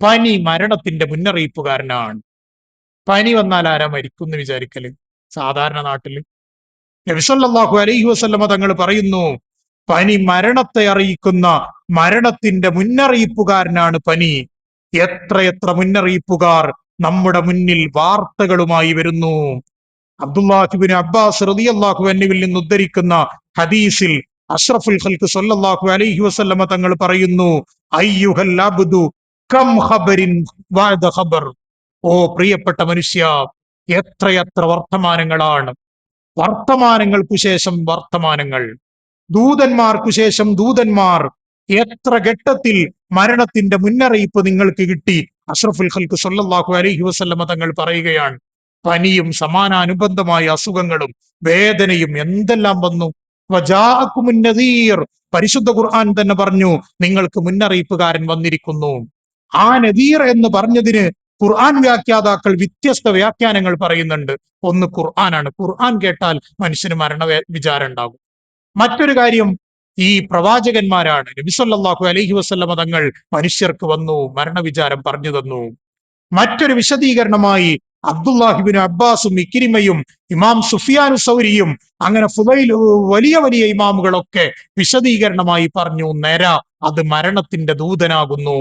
പനി മരണത്തിന്റെ മുന്നറിയിപ്പുകാരനാണ്. പനി വന്നാൽ ആരാ മരിക്കും എന്ന് വിചാരിക്കല് സാധാരണ നാട്ടില്? നബി സല്ലല്ലാഹു അലൈഹി വസല്ലമ തങ്ങൾ പറയുന്നു, പനി മരണത്തെ അറിയിക്കുന്ന, മരണത്തിന്റെ മുന്നറിയിപ്പുകാരനാണ് പനി. എത്രയെത്ര മുന്നറിയിപ്പുകാർ നമ്മുടെ മുന്നിൽ വാർത്തകളുമായി വരുന്നു. അബ്ദുല്ലാഹിബ്നു അബ്ബാസ് റളിയല്ലാഹു അൻഹുവിൽ നിന്ന് ഉദ്ധരിക്കുന്ന ഹദീസിൽ അഷ്റഫുൽ ഖൽഖ് സ്വല്ലല്ലാഹു അലൈഹി വസല്ലമ തങ്ങൾ പറയുന്നു, അയ്യുഹൽ അബ്ദു കം ഖബരിൻ ബഅദ ഖബർ. ഓ പ്രിയപ്പെട്ട മനുഷ്യ, എത്രയെത്ര വർത്തമാനങ്ങളാണ്, വർത്തമാനങ്ങൾക്കു ശേഷം വർത്തമാനങ്ങൾ, ദൂതന്മാർക്കു ശേഷം ദൂതന്മാർ. എത്ര ഘട്ടത്തിൽ മരണത്തിന്റെ മുന്നറിയിപ്പ് നിങ്ങൾക്ക് കിട്ടി. അഷ്റഫുൽ ഖൽഖ് സ്വല്ലല്ലാഹു അലൈഹി വസല്ലമ തങ്ങൾ പറയുകയാണ്, പനിയും സമാനാനുബന്ധമായ അസുഖങ്ങളും വേദനയും എന്തെല്ലാം വന്നു. വജാഅക്കുമുൻ നദീർ, പരിശുദ്ധ ഖുർആൻ തന്നെ പറഞ്ഞു, നിങ്ങൾക്ക് മുന്നറിയിപ്പുകാരൻ വന്നിരിക്കുന്നു. ആ നദീർ എന്ന് പറഞ്ഞതിന് ഖുർആൻ വ്യാഖ്യാതാക്കൾ വ്യത്യസ്ത വ്യാഖ്യാനങ്ങൾ പറയുന്നുണ്ട്. ഒന്ന് ഖുർആനാണ്. ഖുർആൻ കേട്ടാൽ മനുഷ്യന് വിചാരം ഉണ്ടാകും. മറ്റൊരു കാര്യം, ഈ പ്രവാചകന്മാരാണ്. നബി സല്ലല്ലാഹു അലൈഹി വസല്ലമ തങ്ങൾ മനുഷ്യർക്ക് വന്നു മരണവിചാരം പറഞ്ഞു തന്നു. മറ്റൊരു വിശദീകരണമായി അബ്ദുല്ലാഹിബ്നു അബ്ബാസും ഇക്രിമയും ഇമാം സുഫിയാനു സൗരിയും അങ്ങനെ ഫുദൈൽ വലിയ വലിയ ഇമാമുകളൊക്കെ വിശദീകരണമായി പറഞ്ഞു, നര അത് മരണത്തിന്റെ ദൂതനാകുന്നു.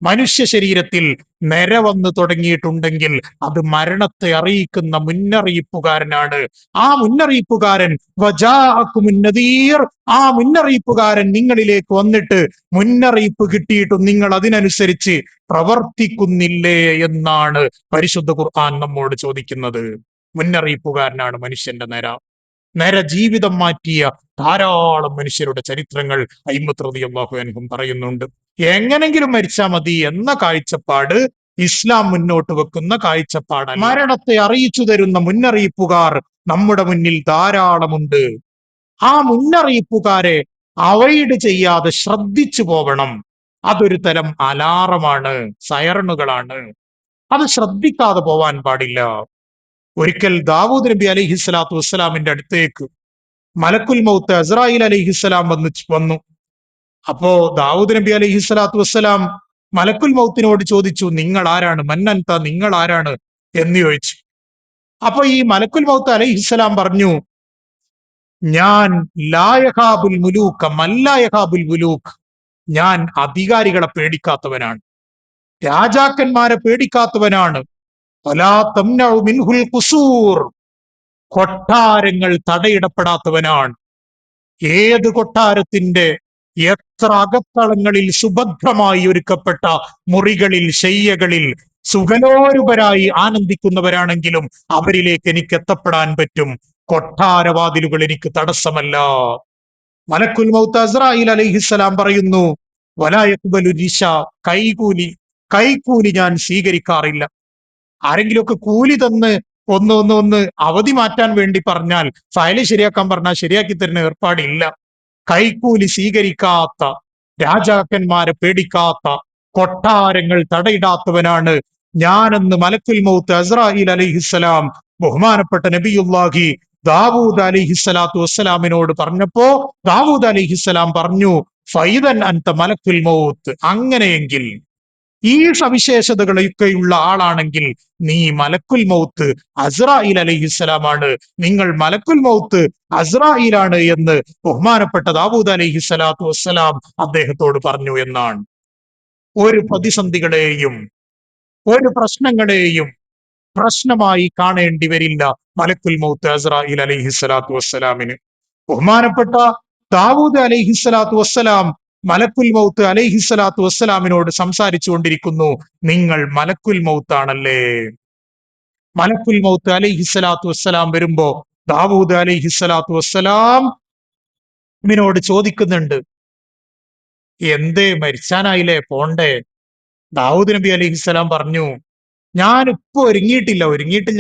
മനുഷ്യ ശരീരത്തിൽ നര വന്നു തുടങ്ങിയിട്ടുണ്ടെങ്കിൽ അത് മരണത്തെ അറിയിക്കുന്ന മുന്നറിയിപ്പുകാരനാണ്. ആ മുന്നറിയിപ്പുകാരൻ വജാഅക്കുമുൻ നദീർ, ആ മുന്നറിയിപ്പുകാരൻ നിങ്ങളിലേക്ക് വന്നിട്ട് മുന്നറിയിപ്പ് കിട്ടിയിട്ടും നിങ്ങൾ അതിനനുസരിച്ച് പ്രവർത്തിക്കുന്നില്ലേ എന്നാണ് പരിശുദ്ധ ഖുർആൻ നമ്മോട് ചോദിക്കുന്നത്. മുന്നറിയിപ്പുകാരനാണ് മനുഷ്യന്റെ നര. നര ജീവിതം മാറ്റിയ ധാരാളം മനുഷ്യരുടെ ചരിത്രങ്ങൾ അയിമ്മത്ത് റളിയല്ലാഹു അൻഹും പറയുന്നുണ്ട്. എങ്ങനെങ്കിലും മരിച്ചാൽ മതി എന്ന കാഴ്ചപ്പാട് ഇസ്ലാം മുന്നോട്ട് വെക്കുന്ന കാഴ്ചപ്പാട്. മരണത്തെ അറിയിച്ചു തരുന്ന മുന്നറിയിപ്പുകാർ നമ്മുടെ മുന്നിൽ ധാരാളമുണ്ട്. ആ മുന്നറിയിപ്പുകാരെ അവോയ്ഡ് ചെയ്യാതെ ശ്രദ്ധിച്ചു പോകണം. അതൊരു തരം അലാറമാണ്, സൈറണുകളാണ്. അത് ശ്രദ്ധിക്കാതെ പോവാൻ പാടില്ല. ഒരിക്കൽ ദാവൂദ് നബി അലൈഹിസ്സലാത്തു വസ്സലാമിന്റെ അടുത്തേക്ക് മലക്കുൽ മൗത്ത് അസ്രായിൽ അലൈഹിസ്സലാം വന്നു. അപ്പോ ദാവൂദ് നബി അലൈഹിസ്സലാത്തു വസ്സലാം മലക്കുൽ മൗത്തിനോട് ചോദിച്ചു, നിങ്ങൾ ആരാണ്, മന്നൻത, നിങ്ങൾ ആരാണ് എന്ന് ചോദിച്ചു. അപ്പൊ ഈ മലക്കുൽ മൗത്ത് അലൈഹിസ്സലാം പറഞ്ഞു, ഞാൻ ലായഹാബുൽ മുലൂക്ക മല്ലായഹാബുൽ മുലൂക്ക്, ഞാൻ അധികാരികളെ പേടിക്കാത്തവനാണ്, രാജാക്കന്മാരെ പേടിക്കാത്തവനാണ്. വലാ തംനഉ മിൻഹുൽ ഖുസൂർ, കൊട്ടാരങ്ങൾ തടയിടപ്പെടാത്തവനാണ്. ഏത് കൊട്ടാരത്തിന്റെ എത്ര അകത്തളങ്ങളിൽ സുഭദ്രമായി ഒരുക്കപ്പെട്ട മുറികളിൽ, ശയ്യകളിൽ സുഖലോരുപരായി ആനന്ദിക്കുന്നവരാണെങ്കിലും അവരിലേക്ക് എനിക്ക് എത്തപ്പെടാൻ പറ്റും. കൊട്ടാരവാതിലുകൾ എനിക്ക് തടസ്സമല്ല. മലക്കുൽ മൗത്ത് അസ്രായിൽ അലൈഹിസ്സലാം പറയുന്നു, വലാ യഖ്ബലു റിഷ, കൈക്കൂലി ഞാൻ സ്വീകരിക്കാറില്ല. ആരെങ്കിലുമൊക്കെ കൂലി തന്ന് ഒന്ന് അവധി മാറ്റാൻ വേണ്ടി പറഞ്ഞാൽ, ഫയല് ശരിയാക്കാൻ പറഞ്ഞാൽ ശരിയാക്കി തരുന്ന ഏർപ്പാടില്ല. കൈക്കൂലി സ്വീകരിക്കാത്ത, രാജാക്കന്മാരെ പേടിക്കാത്ത, കൊട്ടാരങ്ങൾ തടയിടാത്തവനാണ് ഞാനെന്ന് മലക്കുൽ മൗത്ത് അസ്രായിൽ അലൈഹിസ്സലാം ബഹുമാനപ്പെട്ട നബിയുല്ലാഹി ദാവൂദ് അലൈഹിസ്സലാത്തു വസ്സലാമിനോട് പറഞ്ഞപ്പോ ദാവൂദ് അലൈഹിസ്സലാം പറഞ്ഞു, ഫൈദൻ അൻത മലക്കുൽ മൗത്ത്, അങ്ങനെയെങ്കിൽ ഈ സവിശേഷതകളൊക്കെയുള്ള ആളാണെങ്കിൽ നീ മലക്കുൽ മൗത്ത് അസ്രായിൽ അലൈഹിസ്സലാമാണ്, നിങ്ങൾ മലക്കുൽ മൗത്ത് അസ്രായിലാണ് എന്ന് ബഹുമാനപ്പെട്ട ദാവൂദ് അലൈഹിസ്സലാത്തു വസ്സലാം അദ്ദേഹത്തോട് പറഞ്ഞു എന്നാണ്. ഒരു പ്രതിസന്ധികളെയും ഒരു പ്രശ്നങ്ങളെയും പ്രശ്നമായി കാണേണ്ടി വരില്ല മലക്കുൽ മൗത്ത് അസ്രായിൽ അലൈഹിസ്സലാത്തു വസ്സലാമിന്. ബഹുമാനപ്പെട്ട ദാവൂദ് അലൈഹിസ്സലാത്തു വസ്സലാം മലക്കുൽ മൗത്ത് അലൈഹിസ്സലാത്തു വസ്സലാമിനോട് സംസാരിച്ചു കൊണ്ടിരിക്കുന്നു, നിങ്ങൾ മലക്കുൽ മൗത്താണല്ലേ? മലക്കുൽ മൗത്ത് അലൈഹിസ്സലാത്തു വസ്സലാം വരുമ്പോ ദാവൂദ് അലൈഹിസ്സലാത്തു വസ്സലാം ോട് ചോദിക്കുന്നുണ്ട്, എന്തേ മരിച്ചാനായില്ലേ, പോണ്ടേ? ദാവൂദ് നബി അലൈഹിസ്സലാം പറഞ്ഞു, ഞാനിപ്പോ ഒരുങ്ങിയിട്ടില്ല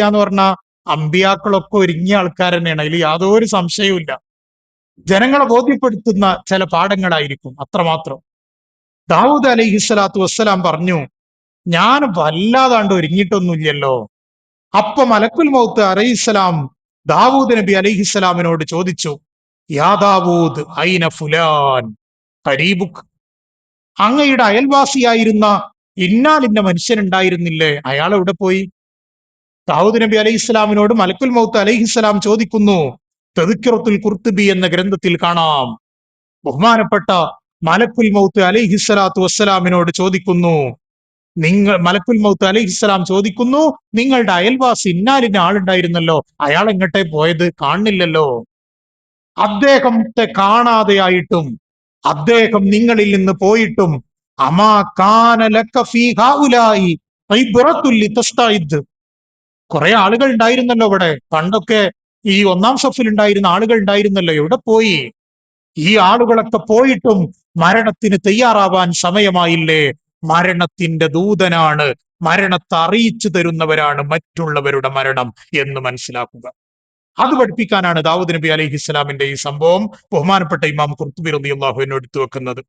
എന്ന് പറഞ്ഞാൽ അമ്പിയാക്കളൊക്കെ ഒരുങ്ങിയ ആൾക്കാർ തന്നെയാണ്, അതിൽ യാതൊരു സംശയവും. ജനങ്ങളെ ബോധ്യപ്പെടുത്തുന്ന ചില പാഠങ്ങളായിരിക്കും, അത്രമാത്രം. ദാവൂദ് അലൈഹിസ്സലാത്തു വസ്സലാം പറഞ്ഞു, ഞാൻ വല്ലാതാണ്ട് ഒരുങ്ങിയിട്ടൊന്നുമില്ലല്ലോ. അപ്പൊ മലക്കുൽ മൗത്ത് അലൈഹിസ്സലാം ദാവൂദ് നബി അലൈഹിസ്സലാമിനോട് ചോദിച്ചു, യാ ദാവൂദ് ഐന ഫുലാൻ ഖരീബുക്, അങ്ങയുടെ അയൽവാസിയായിരുന്ന ഇന്നാലിന്ന മനുഷ്യനുണ്ടായിരുന്നില്ലേ, അയാൾ എവിടെ പോയി? ദാവൂദ് നബി അലൈഹി ഇസ്ലാമിനോട് മലക്കുൽ മൗത്ത് അലൈഹിസ്സലാം ചോദിക്കുന്നു. തദ്കിറത്തുൽ ഖുർത്തുബി എന്ന ഗ്രന്ഥത്തിൽ കാണാം. ബഹുമാനപ്പെട്ട മലക്കുൽ മൗത്ത് അലൈഹിസ്സലാത്തു വസ്സലാമിനോട് ചോദിക്കുന്നു, മലക്കുൽ മൗത്ത് അലൈഹിസ്സലാം ചോദിക്കുന്നു, നിങ്ങളുടെ അയൽവാസി ഇന്നാലിന്ന ആളുണ്ടായിരുന്നല്ലോ, അയാൾ എങ്ങട്ടെ പോയത്? കാണുന്നില്ലല്ലോ. അദ്ദേഹത്തെ കാണാതെയായിട്ടും അദ്ദേഹം നിങ്ങളിൽ നിന്ന് പോയിട്ടും അമാ കാന ലക ഫീ ഹൗലായി ഇബ്റത്തുൽ ലിതസ്തഇദ്. കുറെ ആളുകൾ ഉണ്ടായിരുന്നല്ലോ ഇവിടെ പണ്ടൊക്കെ, ഈ ഒന്നാം സഫിൽ ഉണ്ടായിരുന്ന ആളുകൾ ഉണ്ടായിരുന്നല്ലോ, എവിടെ പോയി? ഈ ആളുകളൊക്കെ പോയിട്ടും മരണത്തിന് തയ്യാറാവാൻ സമയമായില്ലേ? മരണത്തിന്റെ ദൂതനാണ്, മരണത്തെ അറിയിച്ചു തരുന്നവരാണ് മറ്റുള്ളവരുടെ മരണം എന്ന് മനസ്സിലാക്കുക. അത് പഠിപ്പിക്കാനാണ് ദാവൂദ് നബി അലൈഹി ഇസ്ലാമിന്റെ ഈ സംഭവം ബഹുമാനപ്പെട്ട ഇമാം ഖുർത്തുബി റളിയല്ലാഹു അൻഹു എടുത്തു വെക്കുന്നത്.